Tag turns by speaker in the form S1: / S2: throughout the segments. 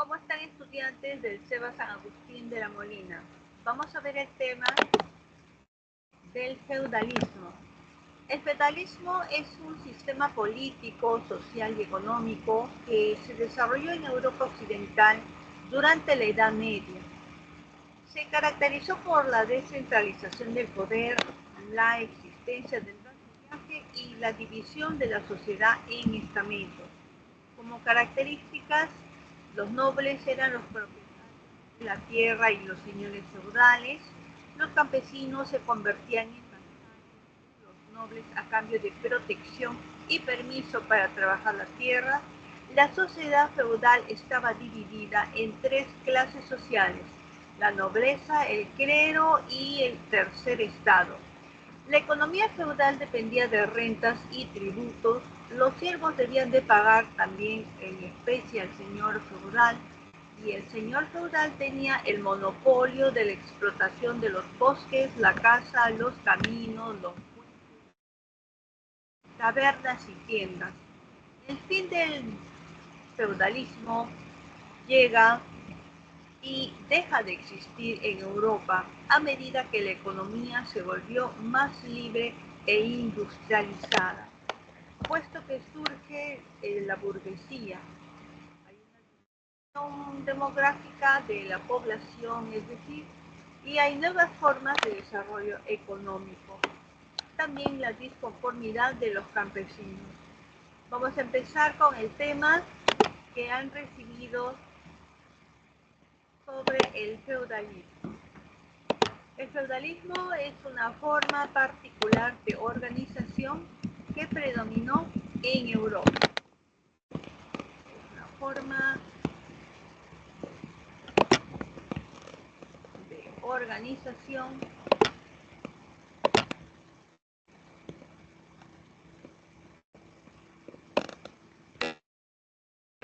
S1: ¿Cómo están estudiantes del SEBA San Agustín de la Molina? Vamos a ver el tema del feudalismo. El feudalismo es un sistema político, social y económico que se desarrolló en Europa Occidental durante la Edad Media. Se caracterizó por la descentralización del poder, la existencia del vasallaje y la división de la sociedad en estamentos. Como características, los nobles eran los propietarios de la tierra y los señores feudales. Los campesinos se convertían en vasallos de los nobles a cambio de protección y permiso para trabajar la tierra. La sociedad feudal estaba dividida en tres clases sociales: la nobleza, el clero y el tercer estado. La economía feudal dependía de rentas y tributos. Los siervos debían de pagar también en especie al señor feudal, y el señor feudal tenía el monopolio de la explotación de los bosques, la caza, los caminos, los puentes, tabernas y tiendas. El fin del feudalismo llega y deja de existir en Europa a medida que la economía se volvió más libre e industrializada, puesto que surge la burguesía. Hay una disminución demográfica de la población, es decir, y hay nuevas formas de desarrollo económico. También la disconformidad de los campesinos. Vamos a empezar con el tema que han recibido sobre el feudalismo. El feudalismo es una forma particular de organización que predominó en Europa. Es una forma de organización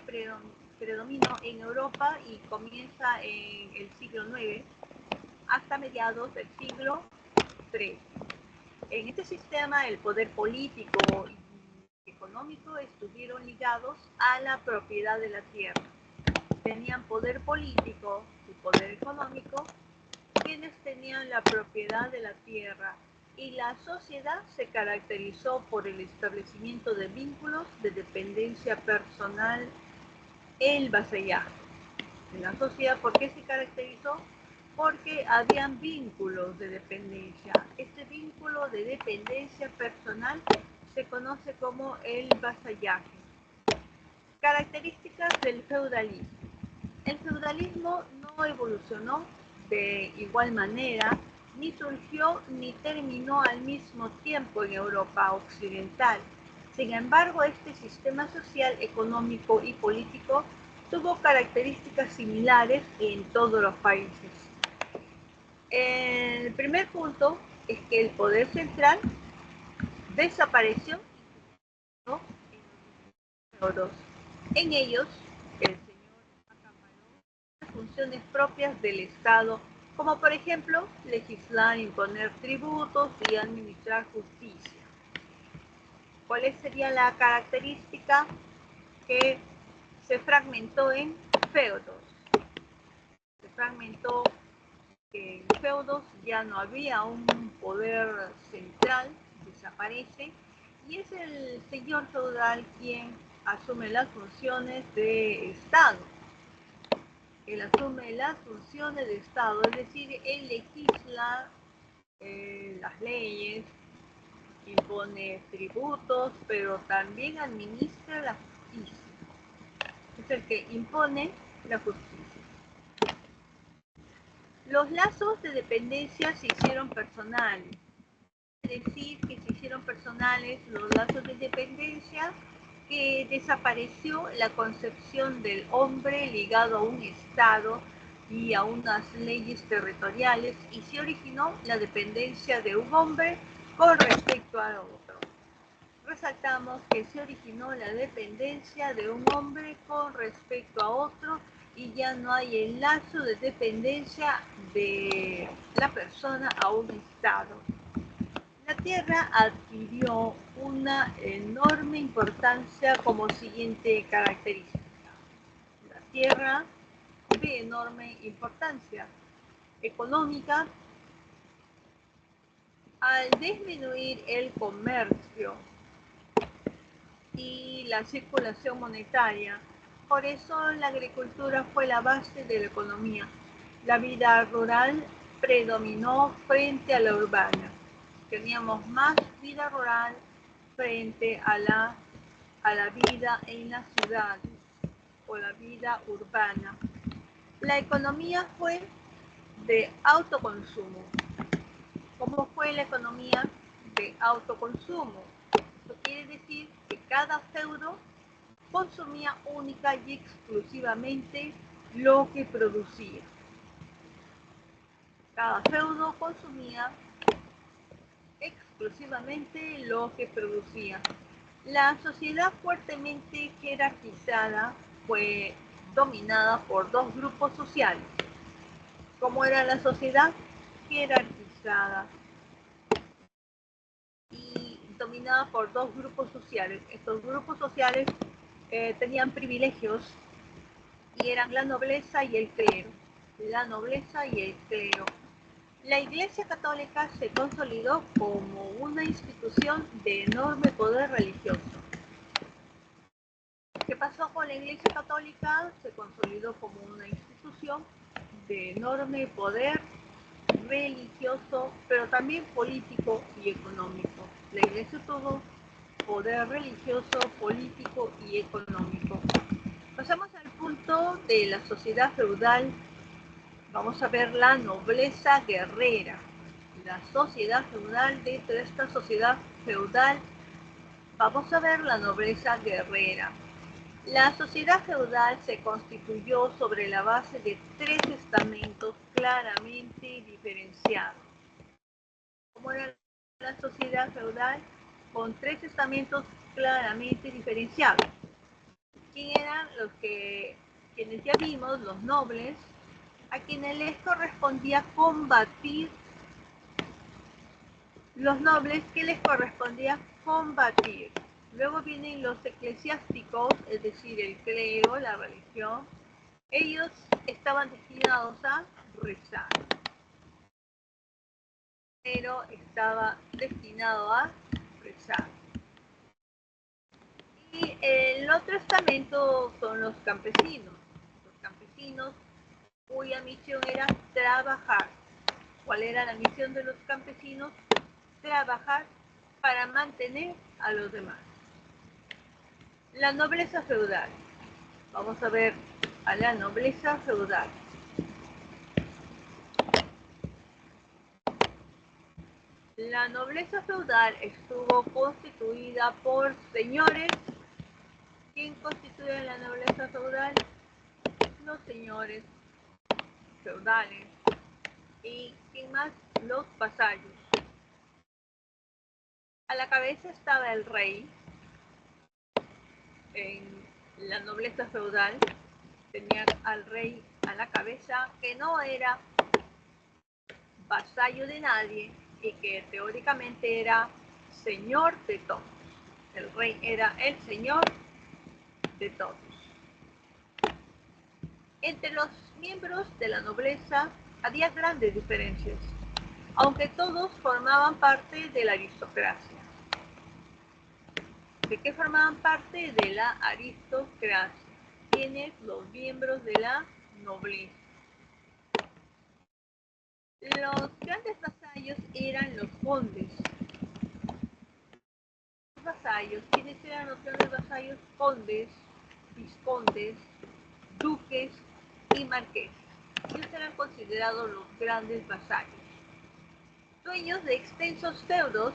S1: que predominó en Europa y comienza en el siglo IX hasta mediados del siglo XIII. En este sistema, el poder político y económico estuvieron ligados a la propiedad de la tierra. Tenían poder político y poder económico quienes tenían la propiedad de la tierra, y la sociedad se caracterizó por el establecimiento de vínculos de dependencia personal, el vasallaje. En la sociedad, ¿por qué se caracterizó? Porque habían vínculos de dependencia. Este vínculo de dependencia personal se conoce como el vasallaje. Características del feudalismo. El feudalismo no evolucionó de igual manera, ni surgió ni terminó al mismo tiempo en Europa Occidental. Sin embargo, este sistema social, económico y político tuvo características similares en todos los países. El primer punto es que el poder central desapareció en los feudos. En ellos, el señor acaparó las funciones propias del Estado, como por ejemplo legislar, imponer tributos y administrar justicia. ¿Cuál sería la característica? Que se fragmentó en feudos. Se fragmentó que en feudos ya no había un poder central, desaparece, y es el señor feudal quien asume las funciones de Estado. Él asume las funciones de Estado, es decir, él legisla las leyes, impone tributos, pero también administra la justicia. Es el que impone la justicia. Los lazos de dependencia se hicieron personales. Es decir, que se hicieron personales los lazos de dependencia, que desapareció la concepción del hombre ligado a un Estado y a unas leyes territoriales, y se originó la dependencia de un hombre con respecto al otro. Resaltamos que se originó la dependencia de un hombre con respecto a otro, y ya no hay el lazo de dependencia de la persona a un Estado. La tierra adquirió una enorme importancia como siguiente característica. La tierra de enorme importancia económica. Al disminuir el comercio y la circulación monetaria, por eso la agricultura fue la base de la economía. La vida rural predominó frente a la urbana. Teníamos más vida rural frente a la vida en las ciudades o la vida urbana. La economía fue de autoconsumo. ¿Cómo fue la economía de autoconsumo? Eso quiere decir que cada feudo consumía única y exclusivamente lo que producía. Cada feudo consumía exclusivamente lo que producía. La sociedad fuertemente jerarquizada fue dominada por dos grupos sociales. ¿Cómo era la sociedad? Jerarquizada y dominada por dos grupos sociales. Estos grupos sociales tenían privilegios y eran la nobleza y el clero. La nobleza y el clero. La Iglesia Católica se consolidó como una institución de enorme poder religioso. ¿Qué pasó con la Iglesia Católica? Se consolidó como una institución de enorme poder religioso, pero también político y económico. La Iglesia tuvo poder religioso, político y económico. Pasamos al punto de la sociedad feudal. Vamos a ver la nobleza guerrera. La sociedad feudal, dentro de esta sociedad feudal, vamos a ver la nobleza guerrera. La sociedad feudal se constituyó sobre la base de tres estamentos claramente diferenciados. ¿Cómo era la sociedad feudal? Con tres estamentos claramente diferenciados. ¿Quién eran quienes ya vimos, los nobles, a quienes les correspondía combatir? Los nobles, ¿qué les correspondía combatir? Luego vienen los eclesiásticos, es decir, el clero, la religión. Ellos estaban destinados a rezar. Pero estaba destinado a rezar. Y el otro estamento son los campesinos. Los campesinos cuya misión era trabajar. ¿Cuál era la misión de los campesinos? Trabajar para mantener a los demás. La nobleza feudal. Vamos a ver a la nobleza feudal. La nobleza feudal estuvo constituida por señores. ¿Quién constituye la nobleza feudal? Los señores feudales. ¿Y quién más? Los vasallos. A la cabeza estaba el rey. En la nobleza feudal tenían al rey a la cabeza, que no era vasallo de nadie y que teóricamente era señor de todos. El rey era el señor de todos. Entre los miembros de la nobleza había grandes diferencias, aunque todos formaban parte de la aristocracia. ¿De qué formaban parte? De la aristocracia. ¿Quiénes? Los miembros de la nobleza. Los grandes vasallos eran los condes. Los vasallos, ¿quiénes eran los grandes vasallos? Condes, vizcondes, duques y marqueses. Ellos eran considerados los grandes vasallos. Dueños de extensos feudos,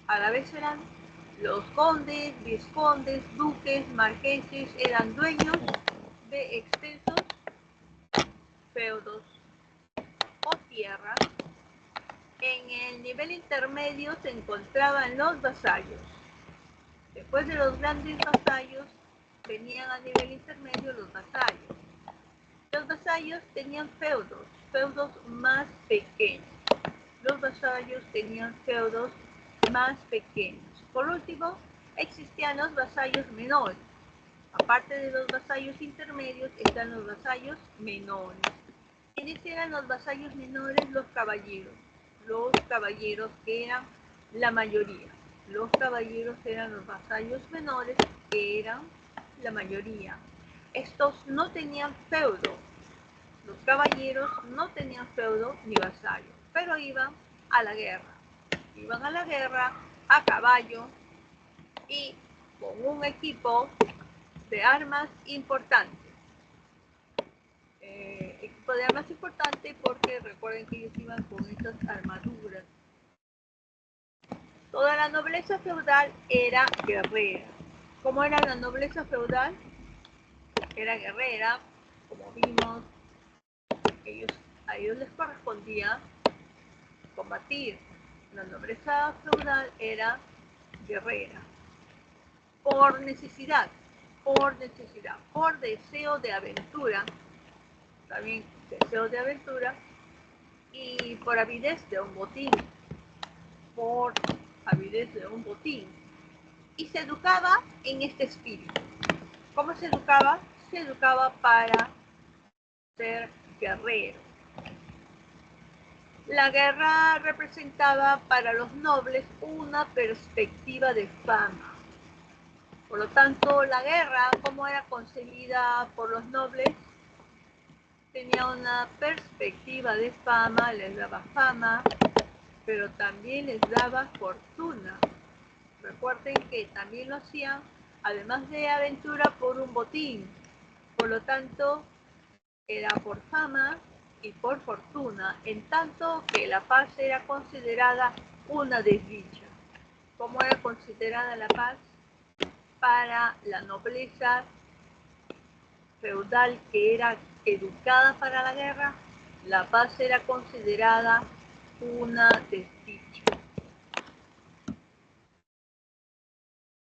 S1: a la vez eran los condes, vizcondes, duques, marqueses, eran dueños de extensos feudos o tierras. En el nivel intermedio se encontraban los vasallos. Después de los grandes vasallos, tenían a nivel intermedio los vasallos. Los vasallos tenían feudos más pequeños. Los vasallos tenían feudos más pequeños. Por último, existían los vasallos menores. Aparte de los vasallos intermedios, están los vasallos menores. ¿Quiénes eran los vasallos menores? Los caballeros. Los caballeros que eran la mayoría. Los caballeros eran los vasallos menores que eran la mayoría. Estos no tenían feudo. Los caballeros no tenían feudo ni vasallo, pero iban a la guerra. Iban a la guerra a caballo y con un equipo de armas importante. Equipo de armas importante porque recuerden que ellos iban con estas armaduras. Toda la nobleza feudal era guerrera. ¿Cómo era la nobleza feudal? Era guerrera, como vimos, a ellos les correspondía combatir. La nobleza feudal era guerrera. Por necesidad, por deseo de aventura, también deseo de aventura, y por avidez de un botín, y se educaba en este espíritu. ¿Cómo se educaba? Se educaba para ser guerrero. La guerra representaba para los nobles una perspectiva de fama. Por lo tanto, la guerra, como era concebida por los nobles, tenía una perspectiva de fama, les daba fama, pero también les daba fortuna. Recuerden que también lo hacían, además de aventura, por un botín. Por lo tanto, era por fama y por fortuna, en tanto que la paz era considerada una desdicha. ¿Cómo era considerada la paz? Para la nobleza feudal que era educada para la guerra, la paz era considerada una desdicha.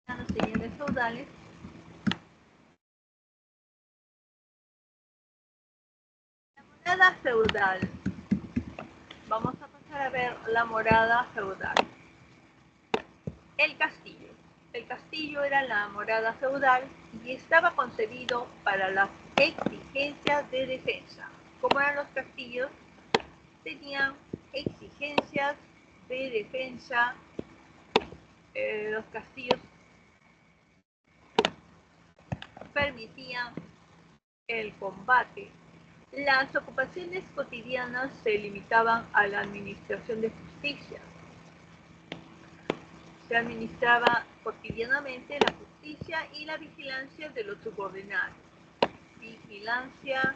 S1: Los señores feudales la morada feudal. Vamos a pasar a ver la morada feudal. El castillo. El castillo era la morada feudal y estaba concebido para las exigencias de defensa. ¿Cómo eran los castillos? Tenían exigencias de defensa. Los castillos permitían el combate. Las ocupaciones cotidianas se limitaban a la administración de justicia. Se administraba cotidianamente la justicia y la vigilancia de los subordinados. Vigilancia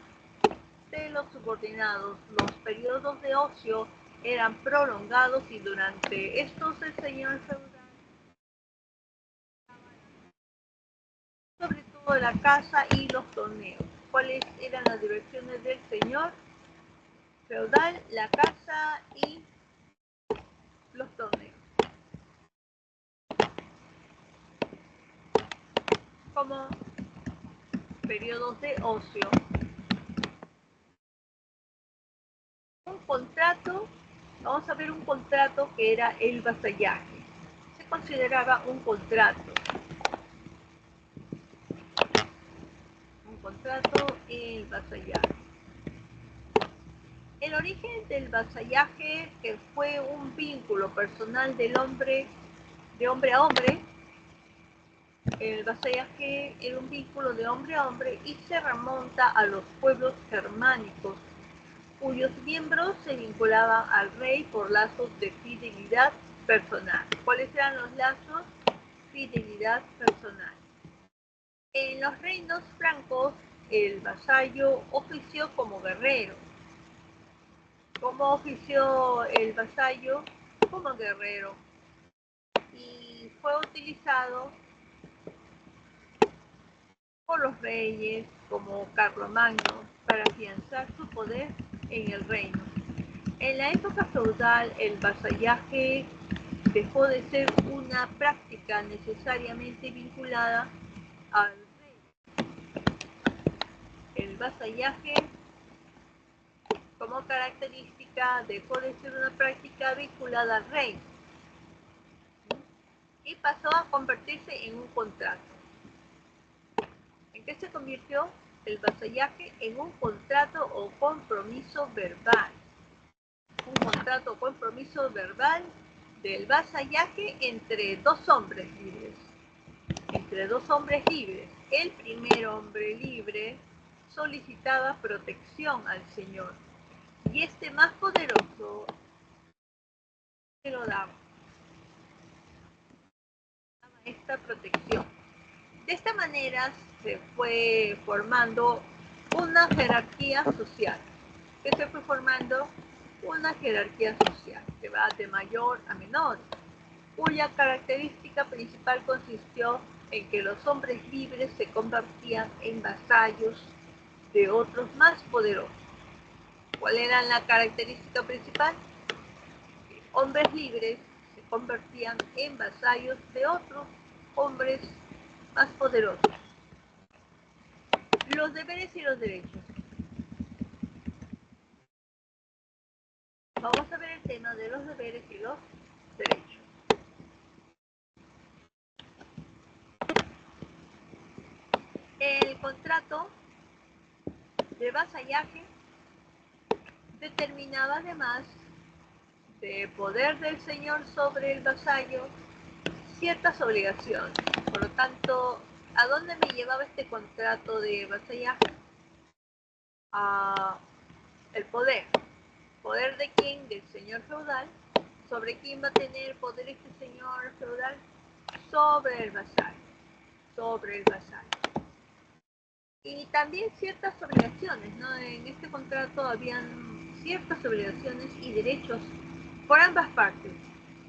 S1: de los subordinados. Los periodos de ocio eran prolongados y durante estos el señor feudal, sobre todo la caza y los torneos. ¿Cuáles eran las diversiones del señor feudal? La caza y los torneos. Como periodos de ocio. Un contrato, vamos a ver un contrato que era el vasallaje. Se consideraba un contrato. Un contrato, el vasallaje. El origen del vasallaje, que fue un vínculo personal del hombre, de hombre a hombre. El vasallaje era un vínculo de hombre a hombre y se remonta a los pueblos germánicos, cuyos miembros se vinculaban al rey por lazos de fidelidad personal. ¿Cuáles eran los lazos? Fidelidad personal. En los reinos francos, el vasallo ofició como guerrero. ¿Cómo ofició el vasallo? Como guerrero. Y fue utilizado por los reyes como Carlomagno para afianzar su poder en el reino. En la época feudal, el vasallaje dejó de ser una práctica necesariamente vinculada al rey. El vasallaje, como característica, dejó de ser una práctica vinculada al rey y pasó a convertirse en un contrato. ¿En qué se convirtió el vasallaje? En un contrato o compromiso verbal. Un contrato o compromiso verbal del vasallaje entre dos hombres libres. Entre dos hombres libres. El primer hombre libre solicitaba protección al Señor y este más poderoso se lo daba esta protección. De esta manera se fue formando una jerarquía social. Que se fue formando una jerarquía social que va de mayor a menor, cuya característica principal consistió en que los hombres libres se convertían en vasallos de otros más poderosos. ¿Cuál era la característica principal? Hombres libres se convertían en vasallos de otros hombres más poderosos. Los deberes y los derechos. Vamos a ver el tema de los deberes y los derechos. El contrato de vasallaje determinaba además de poder del señor sobre el vasallo ciertas obligaciones. Por lo tanto, ¿a dónde me llevaba este contrato de vasallaje? A el poder. ¿Poder de quién? Del señor feudal. ¿Sobre quién va a tener poder este señor feudal? Sobre el vasallo. Sobre el vasallo. Y también ciertas obligaciones, ¿no? En este contrato habían ciertas obligaciones y derechos por ambas partes,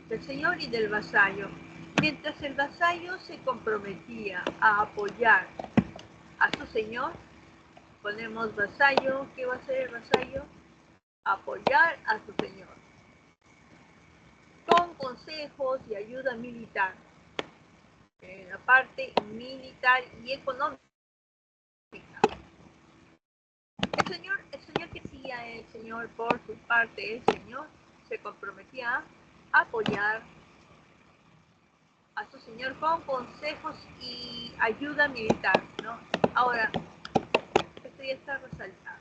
S1: del señor y del vasallo. Mientras el vasallo se comprometía a apoyar a su señor, ponemos vasallo, ¿qué va a hacer el vasallo? Apoyar a su señor con consejos y ayuda militar, en la parte militar y económica. El señor que hacía el señor por su parte, el señor se comprometía a apoyar a su señor con consejos y ayuda militar, ¿no? Ahora, esto ya está resaltado.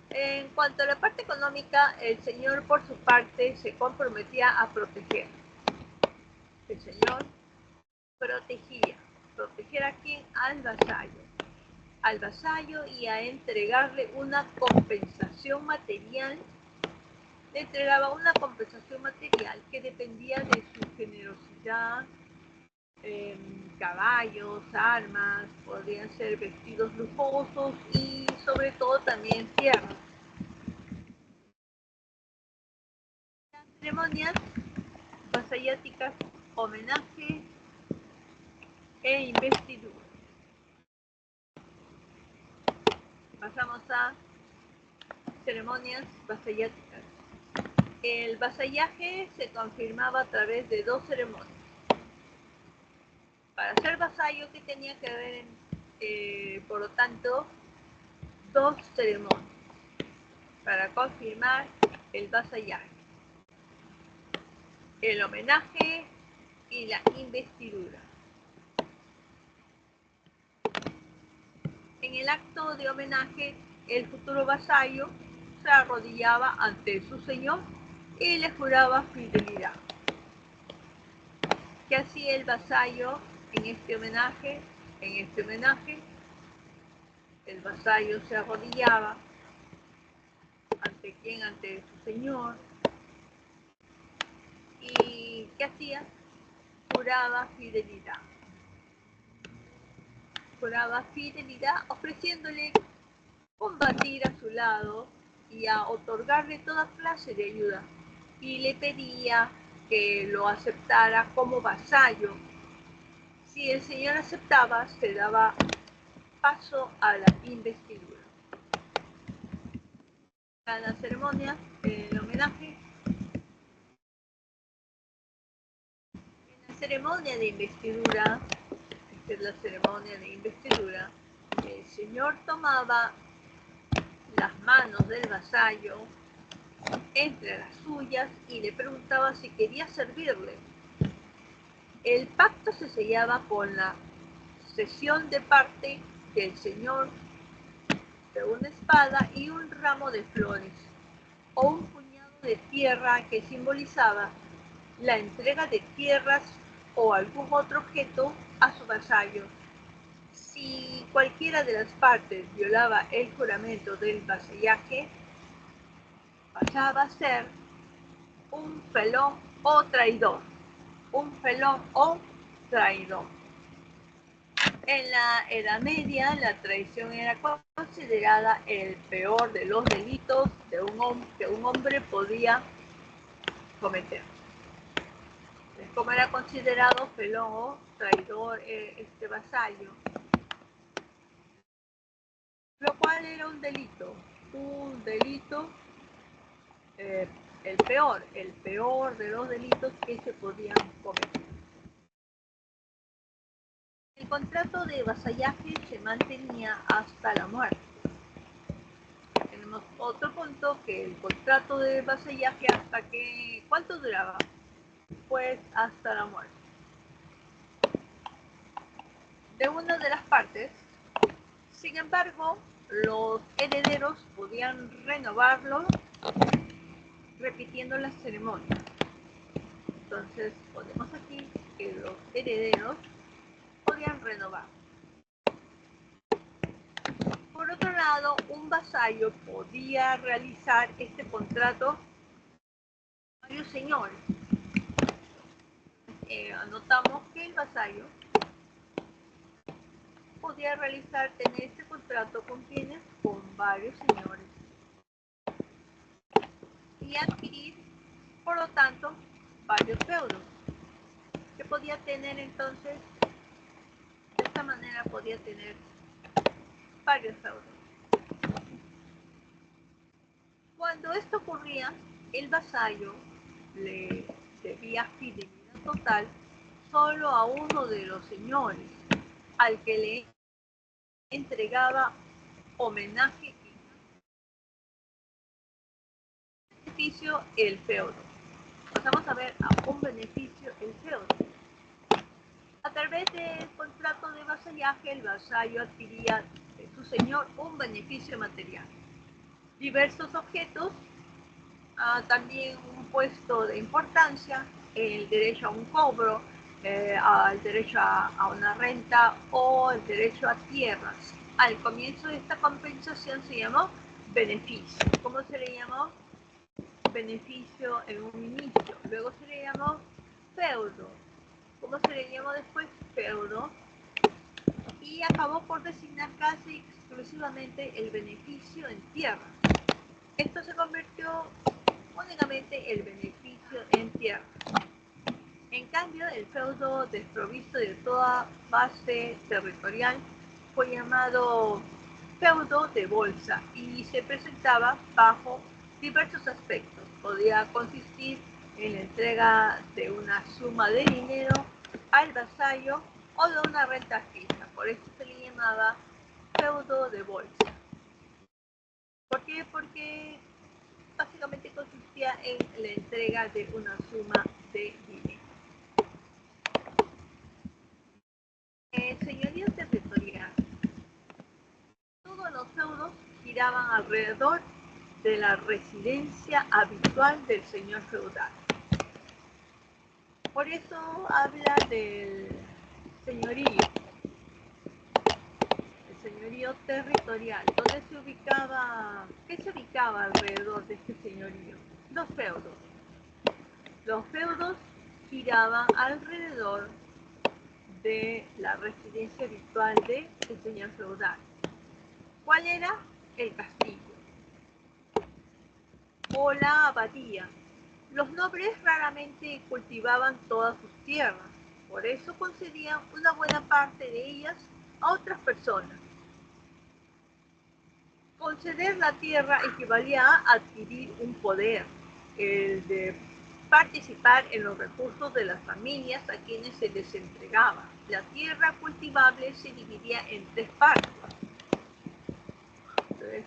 S1: En cuanto a la parte económica, el señor por su parte se comprometía a proteger. El señor protegía. ¿Proteger a quién? Al vasallo. Al vasallo y a entregarle una compensación material. Le entregaba una compensación material que dependía de su generosidad, caballos, armas, podrían ser vestidos lujosos y sobre todo también tierras. Las ceremonias vasalláticas, homenaje e investidura. Pasamos a ceremonias vasalláticas. El vasallaje se confirmaba a través de dos ceremonias. Para ser vasallo, ¿qué tenía que haber, por lo tanto, dos ceremonias para confirmar el vasallaje? El homenaje y la investidura. En el acto de homenaje, el futuro vasallo se arrodillaba ante su señor y le juraba fidelidad. ¿Qué hacía el vasallo en este homenaje? En este homenaje, el vasallo se arrodillaba ante quién, ante su señor. ¿Y qué hacía? Juraba fidelidad. Juraba fidelidad ofreciéndole combatir a su lado y a otorgarle toda clase de ayuda. Y le pedía que lo aceptara como vasallo. Si el señor aceptaba, se daba paso a la investidura. A la ceremonia, el homenaje. En la ceremonia de investidura, esta es la ceremonia de investidura, el señor tomaba las manos del vasallo entre las suyas y le preguntaba si quería servirle. El pacto se sellaba con la cesión de parte del señor de una espada y un ramo de flores o un puñado de tierra que simbolizaba la entrega de tierras o algún otro objeto a su vasallo. Si cualquiera de las partes violaba el juramento del vasallaje, pasaba a ser un felón o traidor. Un felón o traidor. En la Edad Media, la traición era considerada el peor de los delitos que un hombre podía cometer. Como era considerado felón o traidor este vasallo, lo cual era un delito el peor de los delitos que se podían cometer. El contrato de vasallaje se mantenía hasta la muerte. Tenemos otro punto, que el contrato de vasallaje ¿cuánto duraba? Pues hasta la muerte de una de las partes. Sin embargo, los herederos podían renovarlo repitiendo las ceremonias. Entonces ponemos aquí que los herederos podían renovar. Por otro lado, un vasallo podía realizar este contrato con varios señores. Anotamos que el vasallo podía tener este contrato con quienes, con varios señores, y adquirir, por lo tanto, varios feudos. Que podía tener entonces, de esta manera podía tener varios feudos. Cuando esto ocurría, el vasallo le debía fidelidad total solo a uno de los señores, al que le entregaba homenaje y beneficio el feudo. Pasamos a ver a un beneficio el feudo. A través del contrato de vasallaje, el vasallo adquiría de su señor un beneficio material, diversos objetos, también un puesto de importancia, el derecho a un cobro, al derecho a una renta o el derecho a tierras. Al comienzo de esta compensación se llamó beneficio. ¿Cómo se le llamó? Beneficio en un inicio. Luego se le llamó feudo. ¿Cómo se le llamó después? Feudo. Y acabó por designar casi exclusivamente el beneficio en tierra. Esto se convirtió únicamente el beneficio en tierra. En cambio, el feudo desprovisto de toda base territorial fue llamado feudo de bolsa y se presentaba bajo diversos aspectos. Podía consistir en la entrega de una suma de dinero al vasallo o de una renta fija. Por eso se le llamaba feudo de bolsa. ¿Por qué? Porque básicamente consistía en la entrega de una suma de dinero. El señorío territorial. Todos los feudos giraban alrededor de la residencia habitual del señor feudal. Por eso habla del señorío, el señorío territorial, donde ¿qué se ubicaba alrededor de este señorío? Los feudos. Los feudos giraban alrededor de la residencia habitual del señor feudal. ¿Cuál era? El castillo o la abadía. Los nobles raramente cultivaban todas sus tierras, por eso concedían una buena parte de ellas a otras personas. Conceder la tierra equivalía a adquirir un poder, el de participar en los recursos de las familias a quienes se les entregaba. La tierra cultivable se dividía en tres partes. Entonces,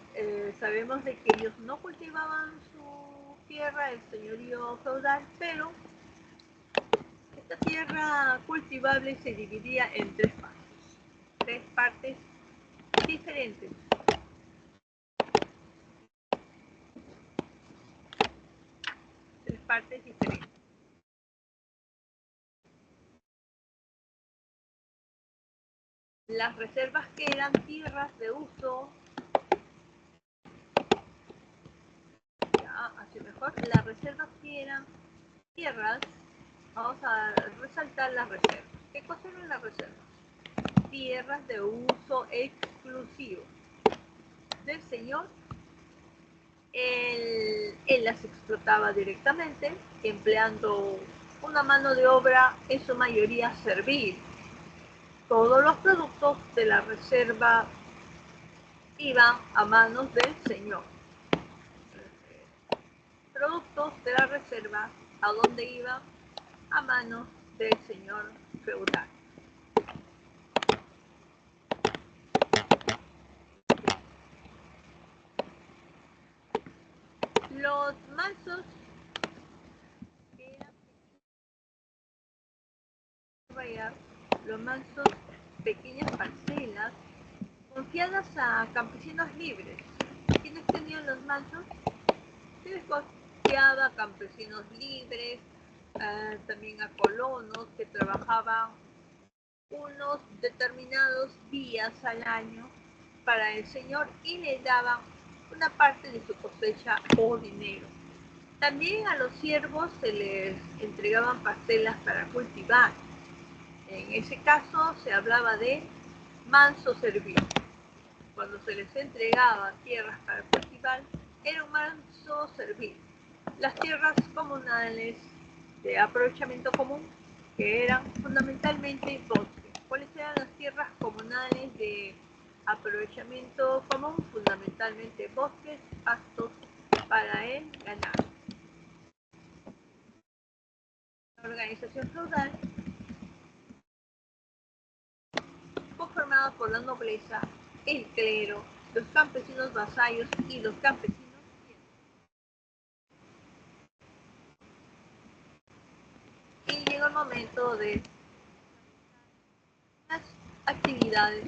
S1: sabemos de que ellos no cultivaban su tierra, el señorío feudal, pero esta tierra cultivable se dividía en tres partes. tres partes diferentes. Tres partes diferentes. Las reservas que eran tierras de uso, así mejor, las reservas que eran tierras, vamos a resaltar las reservas. ¿Qué cosa eran las reservas? Tierras de uso exclusivo del señor. Él las explotaba directamente, empleando una mano de obra en su mayoría servil. Todos los productos de la reserva iban a manos del señor. Productos de la reserva, ¿a dónde iban? A manos del señor feudal. Los mansos eran los mansos, pequeñas parcelas confiadas a campesinos libres. ¿Quiénes tenían los mansos? Se les confiaba a campesinos libres, también a colonos que trabajaban unos determinados días al año para el señor y le daban una parte de su cosecha o dinero. También a los siervos se les entregaban parcelas para cultivar. En ese caso se hablaba de manso servil. Cuando se les entregaba tierras para cultivar, era un manso servil. Las tierras comunales de aprovechamiento común, que eran fundamentalmente bosques. ¿Cuáles eran las tierras comunales de aprovechamiento común? Fundamentalmente bosques aptos para el ganado. La organización feudal, conformada por la nobleza, el clero, los campesinos vasallos y los campesinos. Y llegó el momento de las actividades